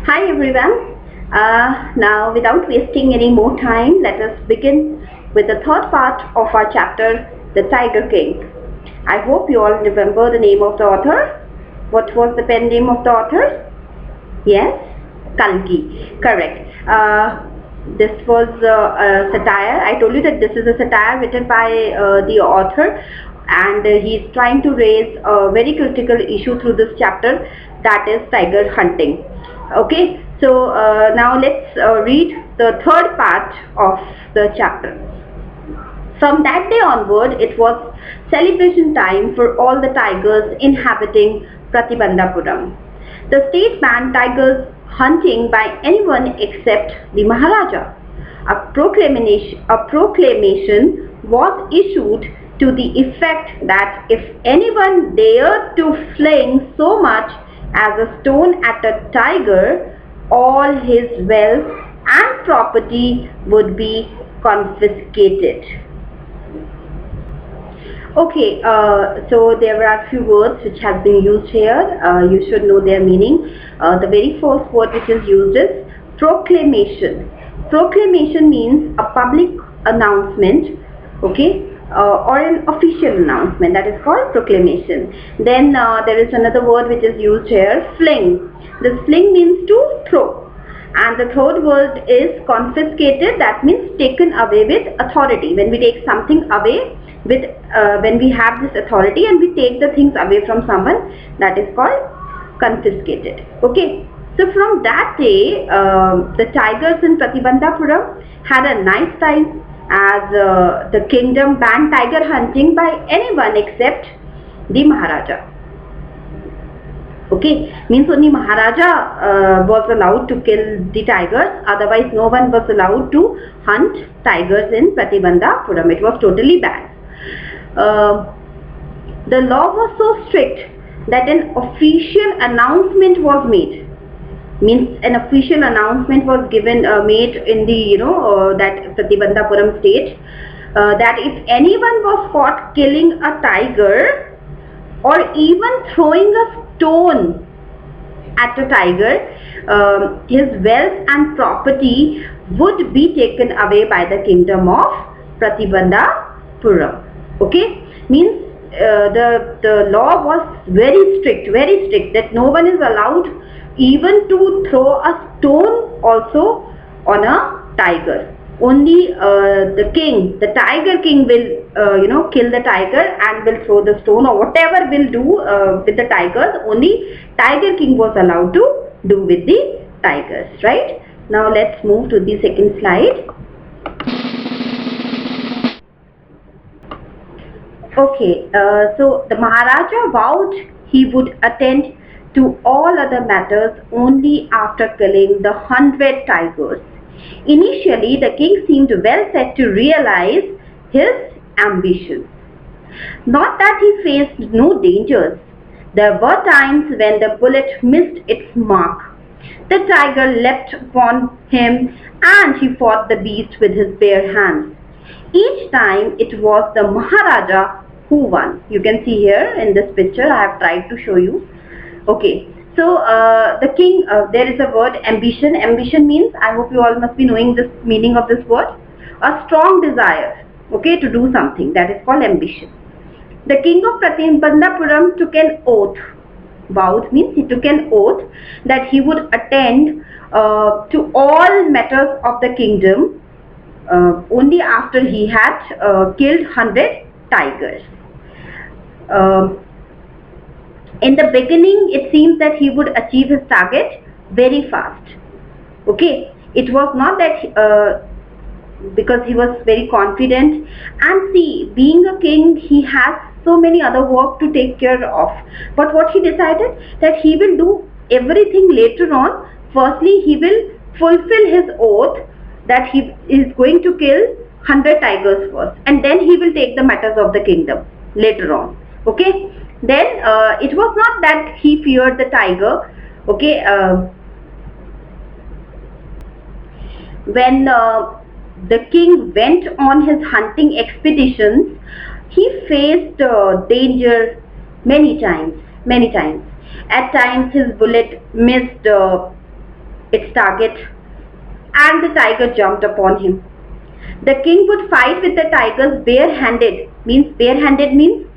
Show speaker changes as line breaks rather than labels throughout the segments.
Hi everyone. Now without wasting any more time, let us begin with the third part of our chapter, The Tiger King. I hope you all remember the name of the author. What was the pen name of the author? Yes, Kalki. Correct. This was a satire. I told you that this is a satire written by the author, and he is trying to raise a very critical issue through this chapter, that is tiger hunting. Okay, so now let's read the third part of the chapter. From that day onward, it was celebration time for all the tigers inhabiting Pratibandhapuram. The state banned tigers hunting by anyone except the Maharaja. A proclamation was issued to the effect that if anyone dared to fling so much as a stone at a tiger, all his wealth and property would be confiscated. Okay, so there are a few words which have been used here. You should know their meaning. The very first word which is used is proclamation. Proclamation means a public announcement, okay, or an official announcement, that is called proclamation. Then there is another word which is used here, fling. This fling means to throw. And the third word is confiscated, that means taken away with authority. When we take something away with, when we have this authority and we take the things away from someone, that is called confiscated. Okay. So from that day, the tigers in Pratibandhapuram had a nice time, as the kingdom banned tiger hunting by anyone except the Maharaja. Okay, means only Maharaja was allowed to kill the tigers, otherwise no one was allowed to hunt tigers in Pratibandhapuram. It was totally banned. The law was so strict that an official announcement was made. Means an official announcement was given, made in the that Pratibandhapuram state, that if anyone was caught killing a tiger or even throwing a stone at a tiger, his wealth and property would be taken away by the kingdom of Pratibandhapuram. Okay, means the law was very strict, that no one is allowed even to throw a stone also on a tiger. Only the king, the tiger king, will kill the tiger and will throw the stone or whatever will do with the tigers. Only tiger king was allowed to do with the tigers, right? Now let's move to the second slide. Okay, so the Maharaja vowed he would attend to all other matters only after killing the 100 tigers. Initially, the king seemed well set to realize his ambitions. Not that he faced no dangers. There were times when the bullet missed its mark. The tiger leapt upon him and he fought the beast with his bare hands. Each time it was the Maharaja who won. You can see here in this picture, I have tried to show you. Okay, so the king, there is a word ambition. Ambition means, I hope you all must be knowing this meaning of this word, a strong desire, okay, to do something, that is called ambition. The king of Pratibandhapuram took an oath. Vowed means he took an oath that he would attend to all matters of the kingdom only after he had killed 100 tigers. In the beginning, it seems that he would achieve his target very fast. Okay, it was not that because he was very confident, and see, being a king, he has so many other work to take care of. But what he decided, that he will do everything later on. Firstly, he will fulfill his oath that he is going to kill 100 tigers first, and then he will take the matters of the kingdom later on. Okay, then it was not that he feared the tiger. Okay, when the king went on his hunting expeditions, he faced danger many times. At times his bullet missed its target, and the tiger jumped upon him. The king would fight with the tigers barehanded. Barehanded means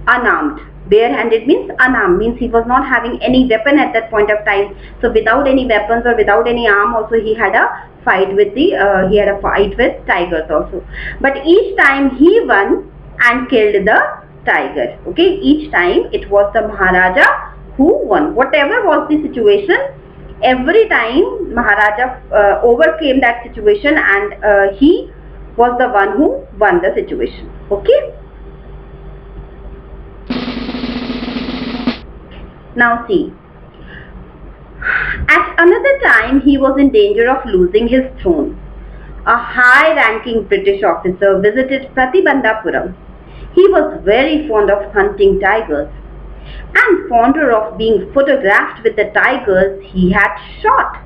unarmed. Barehanded means unarmed, means he was not having any weapon at that point of time. So without any weapons or without any arm also, he had a fight with tigers also. But each time he won and killed the tiger. Okay, each time it was the Maharaja who won. Whatever was the situation, every time Maharaja overcame that situation, and he was the one who won the situation. Okay. Now see, at another time he was in danger of losing his throne. A high-ranking British officer visited Pratibandhapuram. He was very fond of hunting tigers, and fonder of being photographed with the tigers he had shot.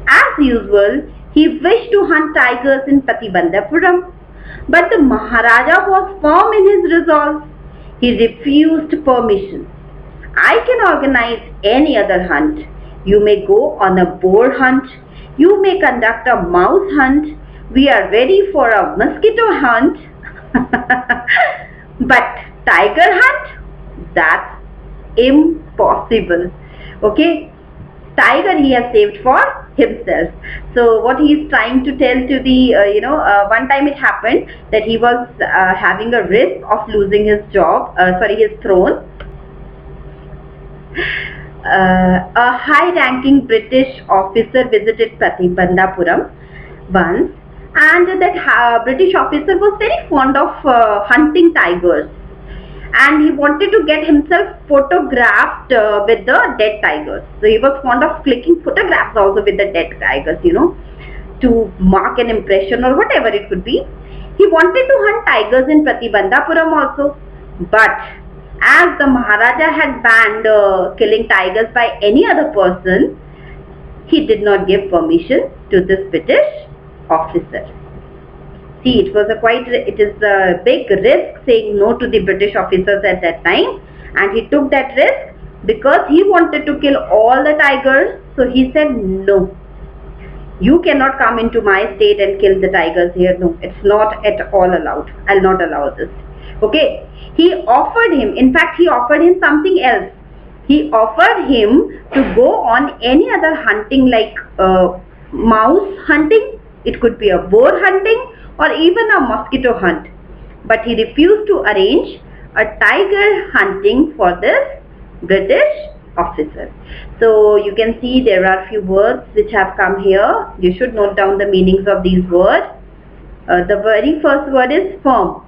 As usual, he wished to hunt tigers in Pratibandhapuram, but the Maharaja was firm in his resolve. He refused permission. I can organize any other hunt. You may go on a boar hunt. You may conduct a mouse hunt. We are ready for a mosquito hunt. But tiger hunt? That's impossible. Okay? Tiger he has saved for himself. So what he is trying to tell to the, one time it happened that he was having a risk of losing his his throne. A high-ranking British officer visited Pratibandhapuram once, and that British officer was very fond of hunting tigers, and he wanted to get himself photographed with the dead tigers. So he was fond of clicking photographs also with the dead tigers, to mark an impression or whatever it could be. He wanted to hunt tigers in Pratibandhapuram also, but as the Maharaja had banned killing tigers by any other person, he did not give permission to this British officer. See, it is a big risk saying no to the British officers at that time, and he took that risk because he wanted to kill all the tigers. So he said, no, you cannot come into my state and kill the tigers here. No, it's not at all allowed. I'll not allow this. Okay, he offered him something else. He offered him to go on any other hunting, like mouse hunting, it could be a boar hunting, or even a mosquito hunt. But he refused to arrange a tiger hunting for this British officer. So you can see there are few words which have come here. You should note down the meanings of these words. The very first word is firm.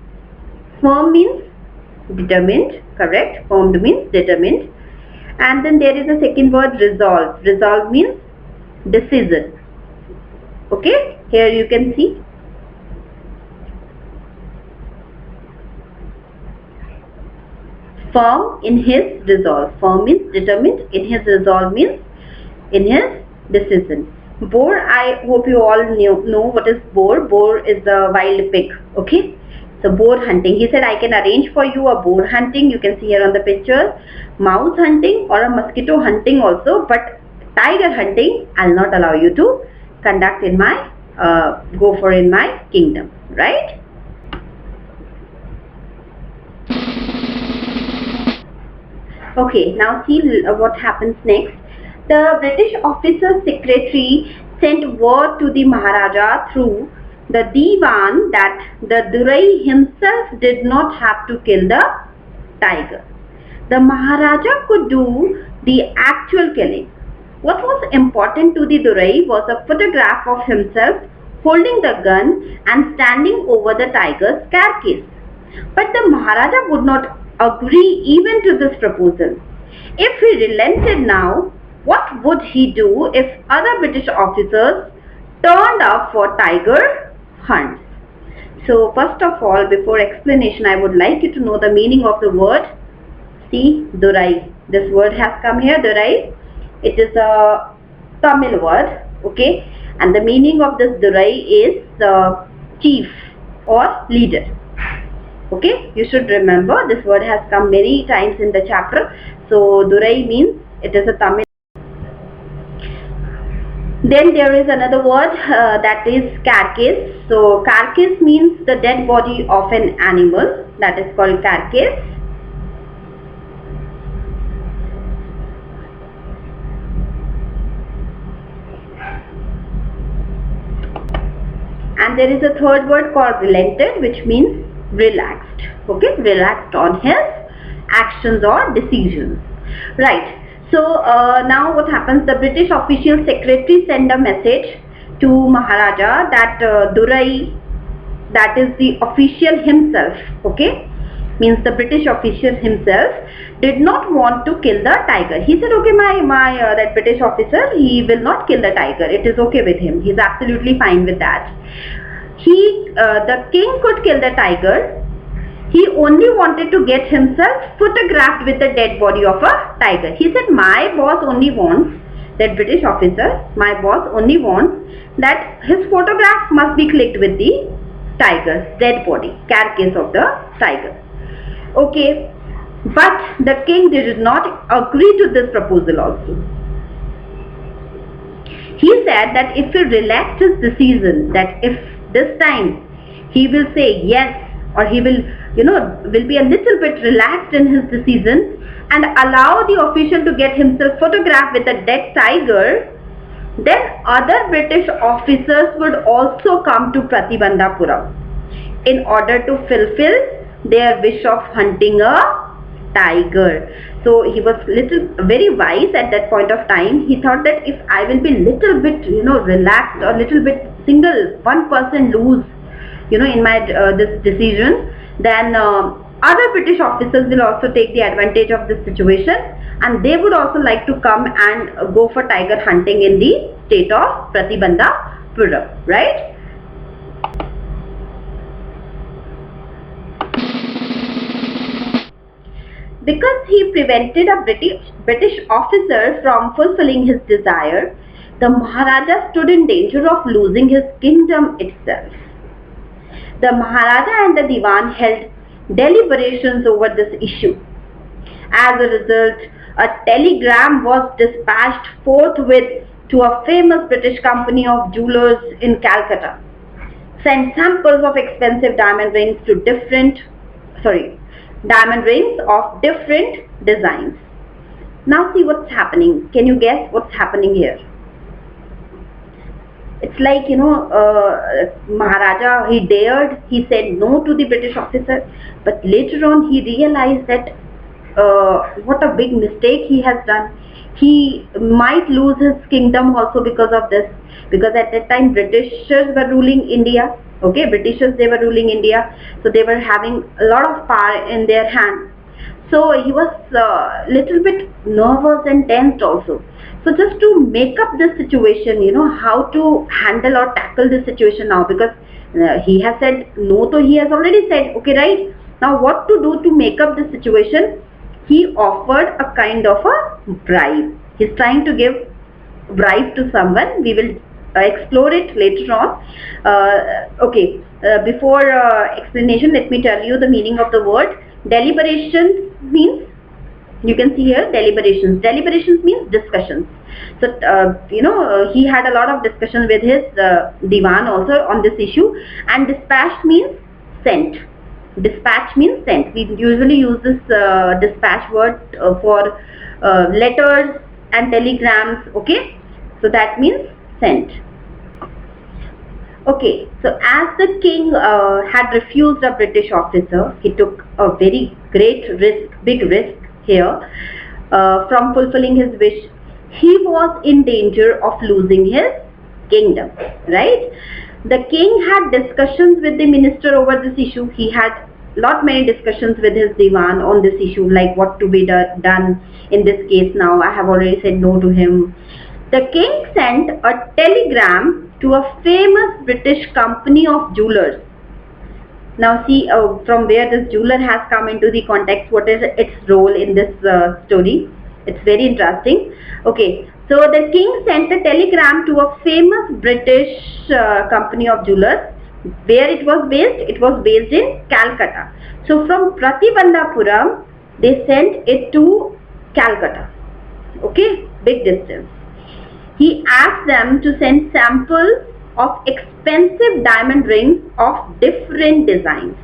Firm means determined, correct? Firm means determined. And then there is a second word, resolve. Resolve means decision. Okay, here you can see. Firm in his resolve. Firm means determined. In his resolve means in his decision. Boar, I hope you all know what is boar. Boar is the wild pig. Okay. So boar hunting. He said, I can arrange for you a boar hunting. You can see here on the picture. Mouse hunting or a mosquito hunting also. But tiger hunting, I'll not allow you to conduct in my, go for in my kingdom. Right? Okay, now see what happens next. The British officer's secretary sent word to the Maharaja through the Diwan that the Durai himself did not have to kill the tiger. The Maharaja could do the actual killing. What was important to the Durai was a photograph of himself holding the gun and standing over the tiger's carcass. But the Maharaja would not agree even to this proposal. If he relented now, what would he do if other British officers turned up for tiger hunts? So first of all, before explanation, I would like you to know the meaning of the word. See, Durai. This word has come here, Durai. It is a Tamil word, okay? And the meaning of this Durai is chief or leader. Okay, you should remember this word has come many times in the chapter. So Durai means, it is a Tamil. Then there is another word that is carcass. So carcass means the dead body of an animal, that is called carcass. And there is a third word called relented, which means relaxed. Okay, relaxed on his actions or decisions. Right. So now what happens? The British official secretary sent a message to Maharaja that Durai, that is the official himself, okay, means the British official himself, did not want to kill the tiger. He said, okay, my that British officer, he will not kill the tiger. It is okay with him. He's absolutely fine with that. The king could kill the tiger. He only wanted to get himself photographed with the dead body of a tiger. He said, my boss only wants, that British officer, my boss only wants that his photograph must be clicked with the tiger's dead body, carcass of the tiger. Okay, but the king did not agree to this proposal also. He said that if he relaxed his decision, that if this time he will say yes, or he will be a little bit relaxed in his decision and allow the official to get himself photographed with a dead tiger, then other British officers would also come to Pratibandhapuram in order to fulfill their wish of hunting a tiger. So he was very wise at that point of time. He thought that if I will be little bit relaxed, or little bit single 1% loose in my this decision, then other British officers will also take the advantage of this situation, and they would also like to come and go for tiger hunting in the state of Pratibandhapuram, right? Because he prevented a British officer from fulfilling his desire, the Maharaja stood in danger of losing his kingdom itself. The Maharaja and the Diwan held deliberations over this issue. As a result, a telegram was dispatched forthwith to a famous British company of jewelers in Calcutta. Sent samples of expensive diamond rings of different designs. Now see what's happening. Can you guess what's happening here? It's like, Maharaja, he said no to the British officer, but later on he realized that what a big mistake he has done. He might lose his kingdom also because of this, because at that time Britishers were ruling India. Okay, Britishers, they were ruling India, so they were having a lot of power in their hands. So he was little bit nervous and tensed also. So just to make up this situation, how to handle or tackle this situation now, because he has said no, so he has already said okay, right? Now what to do to make up this situation? He offered a kind of a bribe. He's trying to give bribe to someone. We will explore it later on. Before explanation, let me tell you the meaning of the word. Deliberations means, you can see here, deliberations. Deliberations means discussions. So he had a lot of discussion with his Diwan also on this issue. And dispatch means sent. Dispatch means sent. We usually use this dispatch word for letters and telegrams. Okay, so that means sent. Okay, so as the king had refused a British officer, he took a very big risk here from fulfilling his wish. He was in danger of losing his kingdom, right? The king had discussions with the minister over this issue. He had many discussions with his Diwan on this issue, like what to be done in this case now. I have already said no to him. The king sent a telegram to a famous British company of jewelers. Now see from where this jeweler has come into the context, what is its role in this story. It's very interesting. Okay, so the king sent a telegram to a famous British company of jewelers. Where it was based? It was based in Calcutta. So from Pratibandhapuram, they sent it to Calcutta. Okay, big distance. He asked them to send samples of expensive diamond rings of different designs.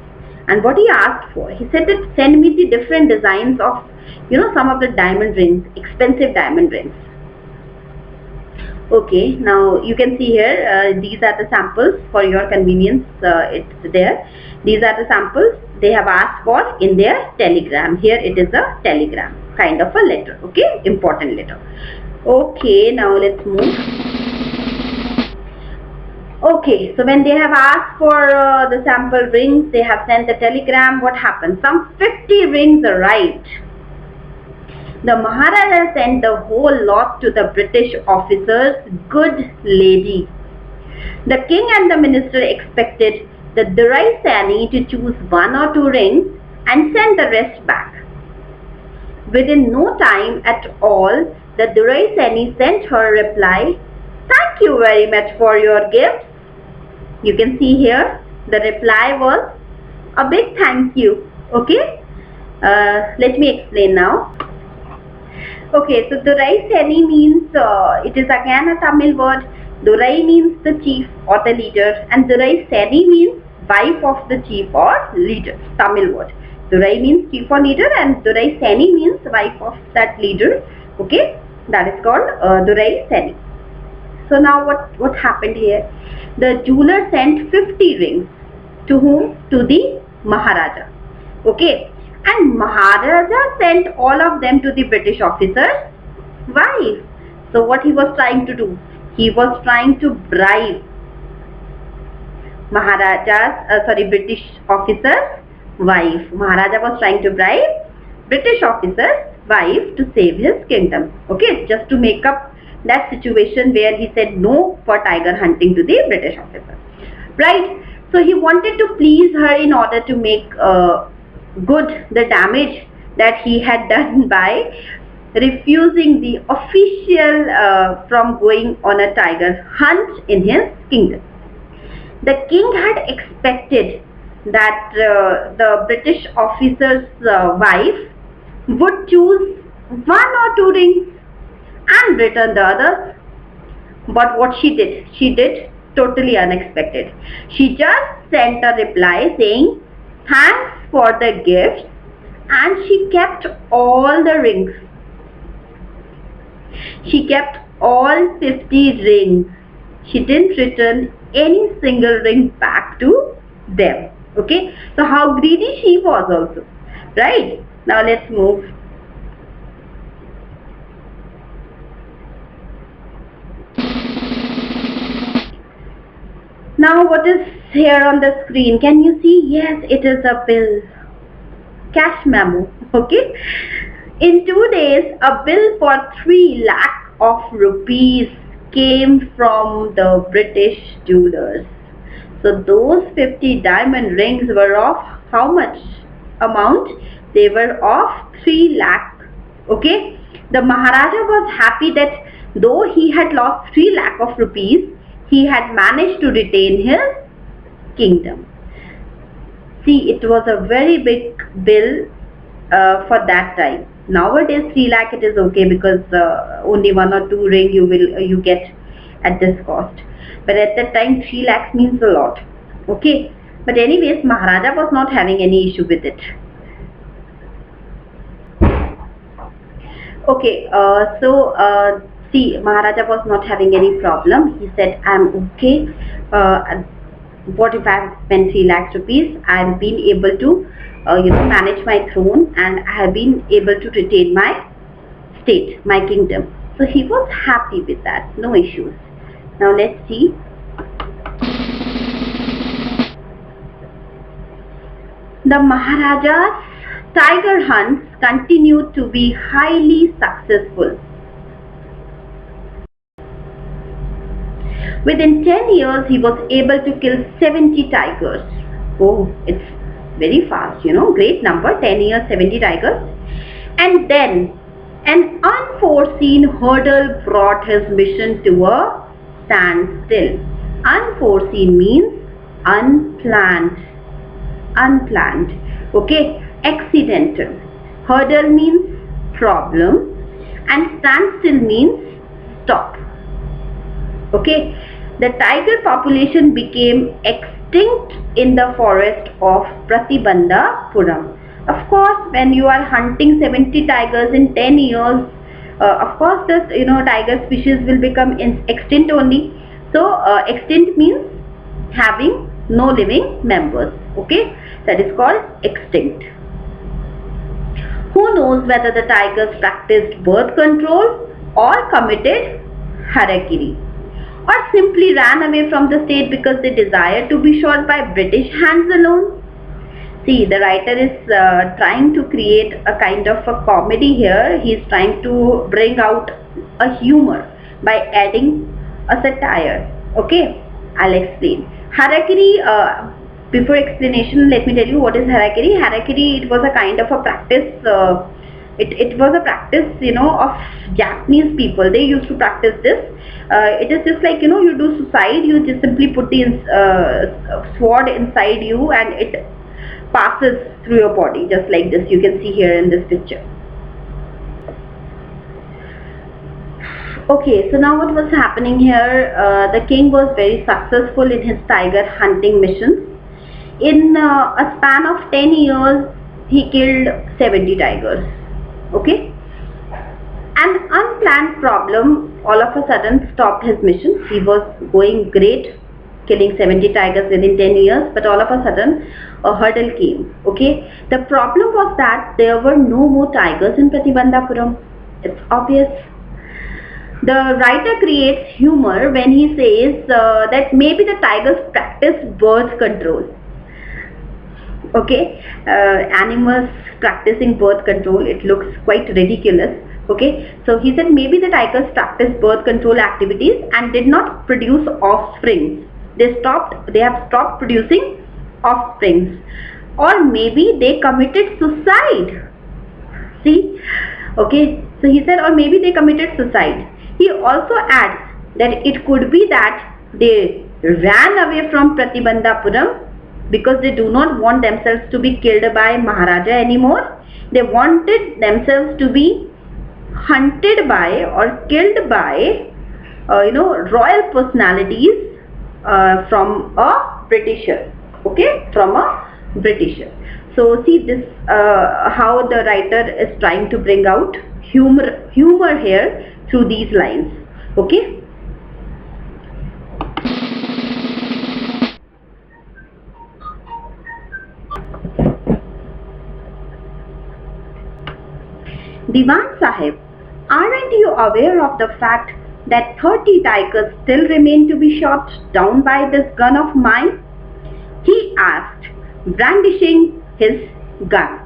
And what he asked for, he said that send me the different designs of, some of the diamond rings, expensive diamond rings. Okay, now you can see here, these are the samples for your convenience. It's there. These are the samples they have asked for in their telegram. Here it is a telegram, kind of a letter. Okay, important letter. Okay, now let's move. Okay, so when they have asked for the sample rings, they have sent the telegram. What happened? Some 50 rings arrived. The Maharaja sent the whole lot to the British officer's good lady. The king and the minister expected the Durai Sani to choose one or two rings and send the rest back. Within no time at all, the Durai Sani sent her reply, "Thank you very much for your gifts." You can see here, the reply was a big thank you. Okay? Let me explain now. Okay, so Durai Seni means, it is again a Tamil word. Durai means the chief or the leader, and Durai Seni means wife of the chief or leader. Tamil word. Durai means chief or leader, and Durai Seni means wife of that leader. Okay, that is called Durai Seni. So now what happened here? The jeweler sent 50 rings. To whom? To the Maharaja. Okay. And Maharaja sent all of them to the British officer's wife. So what he was trying to do? He was trying to bribe British officer's wife. Maharaja was trying to bribe British officer's wife to save his kingdom. Okay, just to make up that situation where he said no for tiger hunting to the British officer. Right? So he wanted to please her in order to make good the damage that he had done by refusing the official from going on a tiger hunt in his kingdom. The king had expected that the British officer's wife would choose one or two rings and return the others. But what she did totally unexpected. She just sent a reply saying, "Thanks for the gifts," and she kept all the rings. She kept all 50 rings. She didn't return any single ring back to them. Okay, so how greedy she was also. Right, now let's move. Now what is here on the screen? Can you see? Yes, it is a bill. Cash memo. Okay. In 2 days, a bill for 3 lakh of rupees came from the British jewelers. So those 50 diamond rings were of how much amount? They were of 3 lakh. Okay. The Maharaja was happy that though he had lost 3 lakh of rupees, he had managed to retain his kingdom. See, it was a very big bill for that time. Nowadays 3 lakh it is okay because only 1 or 2 ring you get at this cost. But at that time 3 lakhs means a lot. Okay. But anyways, Maharaja was not having any issue with it. Okay. See, Maharaja was not having any problem. He said, "I'm okay. What if I have spent 3 lakhs rupees? I have been able to, manage my throne, and I have been able to retain my state, my kingdom." So he was happy with that. No issues. Now let's see. The Maharaja's tiger hunts continued to be highly successful. Within 10 years, he was able to kill 70 tigers. Oh, it's very fast, great number, 10 years, 70 tigers. And then, an unforeseen hurdle brought his mission to a standstill. Unforeseen means unplanned. Unplanned. Okay, accidental. Hurdle means problem, and standstill means stop. Okay, the tiger population became extinct in the forest of Pratibandhapuram. Of course, when you are hunting 70 tigers in 10 years, of course, this tiger species will become extinct only. So, extinct means having no living members. Okay, that is called extinct. Who knows whether the tigers practiced birth control or committed harakiri, or simply ran away from the state because they desired to be shot by British hands alone? See, the writer is trying to create a kind of a comedy here. He is trying to bring out a humor by adding a satire. Okay, I'll explain. Harakiri, before explanation, let me tell you what is harakiri. Harakiri, it was a kind of a practice. It was a practice, of Japanese people. They used to practice this. It is just like, you do suicide. You just simply put the sword inside you, and it passes through your body just like this. You can see here in this picture. Okay, so now what was happening here? The king was very successful in his tiger hunting missions. In a span of 10 years, he killed 70 tigers. Okay, an unplanned problem all of a sudden stopped his mission. He was going great, killing 70 tigers within 10 years, but all of a sudden a hurdle came. Okay, the problem was that there were no more tigers in Pratibandhapuram. It's obvious. The writer creates humor when he says that maybe the tigers practice birth control. Okay, animals practicing birth control, it looks quite ridiculous. Okay, so he said maybe the tigers practice birth control activities and did not produce offspring. They have stopped producing offsprings, or maybe they committed suicide. See, okay, so he said, or maybe they committed suicide. He also adds that it could be that they ran away from Pratibandhapuram because they do not want themselves to be killed by Maharaja anymore. They wanted themselves to be hunted by or killed by royal personalities from a Britisher. Okay, from a Britisher. So see this, how the writer is trying to bring out humor here through these lines. Okay. Diwan Sahib, aren't you aware of the fact that 30 tigers still remain to be shot down by this gun of mine? He asked, brandishing his gun.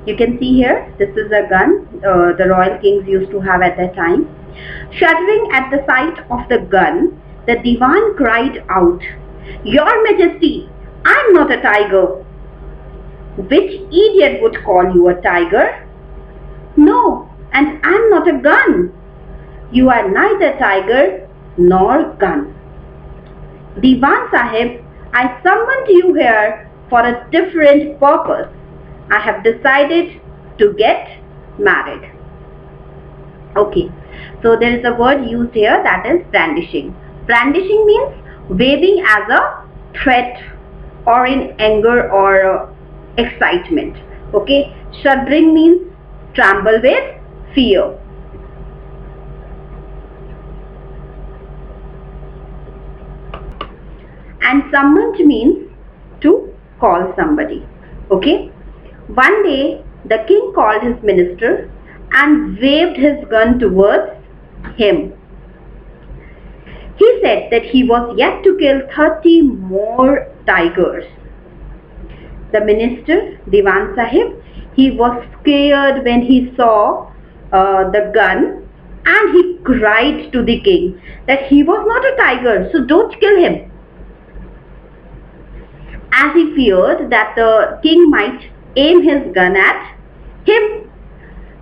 You can see here, this is a gun the royal kings used to have at that time. Shuddering at the sight of the gun, the Diwan cried out, "Your Majesty, I'm not a tiger." "Which idiot would call you a tiger?" "No, and I'm not a gun." "You are neither tiger nor gun." "Diwan Sahib, I summoned you here for a different purpose. I have decided to get married." Okay, so there is a word used here, that is brandishing. Brandishing means waving as a threat or in anger or excitement. Okay, shuddering means tremble with fear. And summoned means to call somebody. Okay, one day the king called his minister and waved his gun towards him. He said that he was yet to kill 30 more tigers. The minister, Diwan Sahib, he was scared when he saw the gun, and he cried to the king that he was not a tiger, so don't kill him. As he feared that the king might aim his gun at him,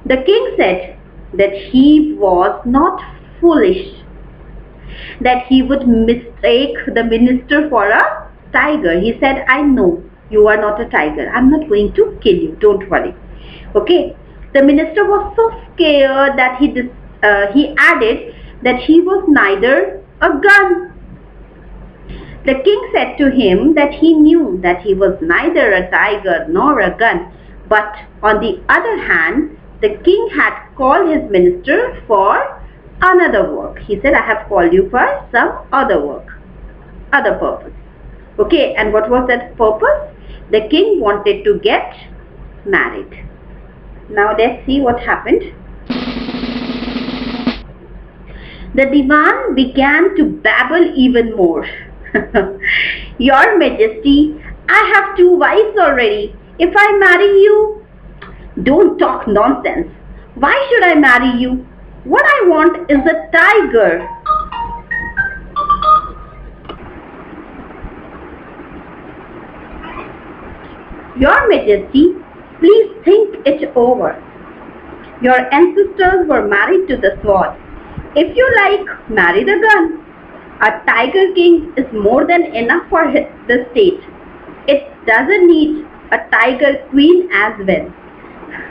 the king said that he was not foolish, that he would mistake the minister for a tiger. He said, "I know you are not a tiger. I'm not going to kill you. Don't worry." Okay. The minister was so scared that he added that he was neither a gun. The king said to him that he knew that he was neither a tiger nor a gun, but on the other hand, the king had called his minister for another work. He said, I have called you for some other work, other purpose. Okay, and what was that purpose? The king wanted to get married. Now let's see what happened. The divan began to babble even more. Your Majesty, I have 2 wives already. If I marry you, don't talk nonsense. Why should I marry you? What I want is a tiger. Your Majesty, please think it over. Your ancestors were married to the sword. If you like, marry the gun. A tiger king is more than enough for the state. It doesn't need a tiger queen as well.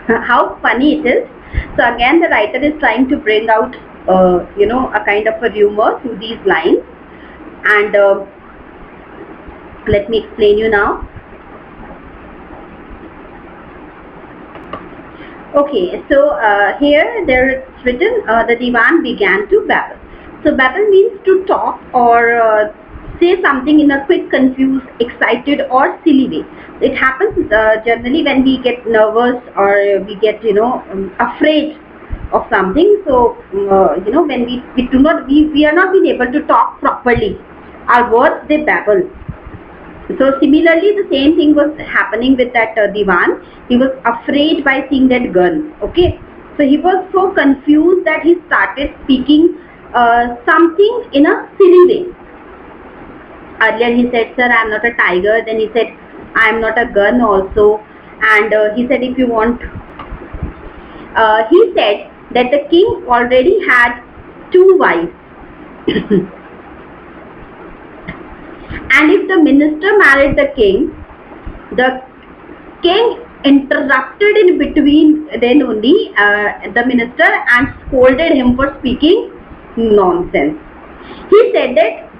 How funny it is. So again, the writer is trying to bring out, a kind of a humor through these lines. And let me explain you now. Okay, so here there it's written, the divan began to babble. So babble means to talk or say something in a quick, confused, excited or silly way. It happens generally when we get nervous or we get, afraid of something. So, when we are not being able to talk properly. Our words, they babble. So similarly, the same thing was happening with that divan. He was afraid by seeing that gun. Okay, so he was so confused that he started speaking something in a silly way. Earlier he said, sir, I am not a tiger. Then he said, I am not a gun also. And he said, if you want, he said that the king already had 2 wives. And if the minister married the king interrupted in between then only the minister and scolded him for speaking nonsense. He said that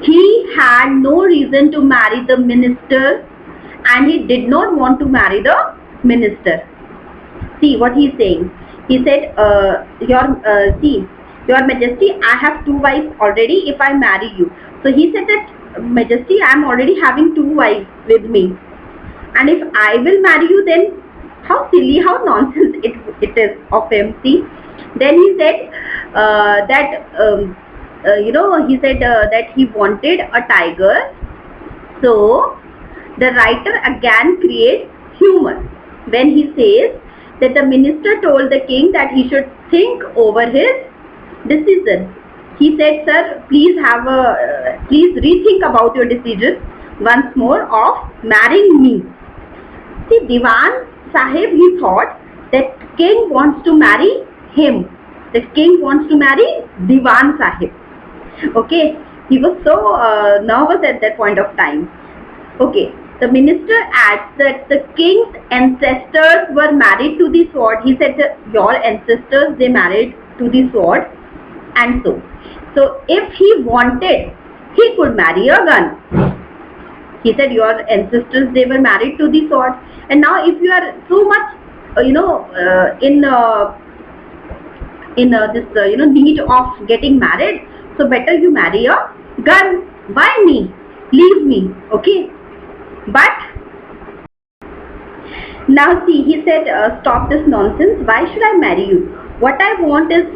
he had no reason to marry the minister and he did not want to marry the minister. See what he is saying. He said, Your Majesty, I have 2 wives already if I marry you. So he said that, Majesty, I am already having 2 wives with me. And if I will marry you, then how silly, how nonsense it is of him. See. Then he said that he wanted a tiger. So the writer again creates humor when he says that the minister told the king that he should think over his decision. He said, sir, please rethink about your decision once more of marrying me. See, Diwan Sahib, he thought that king wants to marry him. The king wants to marry Diwan Sahib. Okay, he was so nervous at that point of time. Okay, the minister adds that the king's ancestors were married to the sword. He said that your ancestors, they married to the sword, and so if he wanted, he could marry a gun. He said your ancestors, they were married to the sword, and now if you are so much need of getting married, so better you marry a gun. Why me? Leave me. Okay, but now see, he said, stop this nonsense. Why should I marry you? What I want is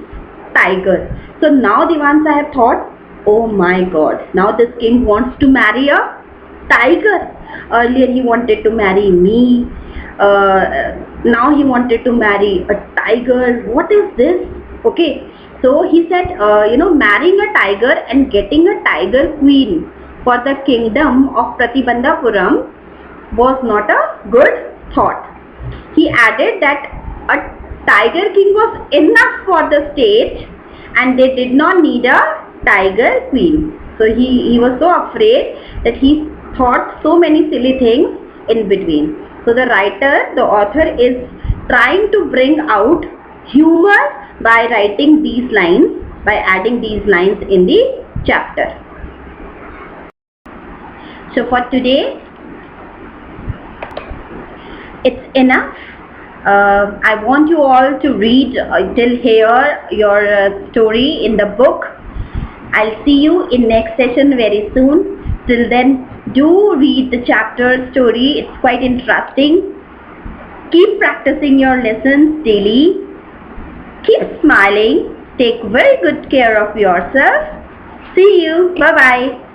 tiger. So now Diwan Sahib thought, oh my God, now this king wants to marry a tiger. Earlier he wanted to marry me. Now he wanted to marry a tiger. What is this? Okay, so he said, marrying a tiger and getting a tiger queen for the kingdom of Pratibandhapuram was not a good thought. He added that a tiger king was enough for the state and they did not need a tiger queen. So he was so afraid that he thought so many silly things in between. So the author is trying to bring out humor by writing these lines by adding these lines in the chapter. So for today, it's enough. I want you all to read till here your story in the book. I'll see you in next session very soon. Till then, do read the chapter story. It's quite interesting. Keep practicing your lessons daily. Keep smiling. Take very good care of yourself. See you. Bye-bye.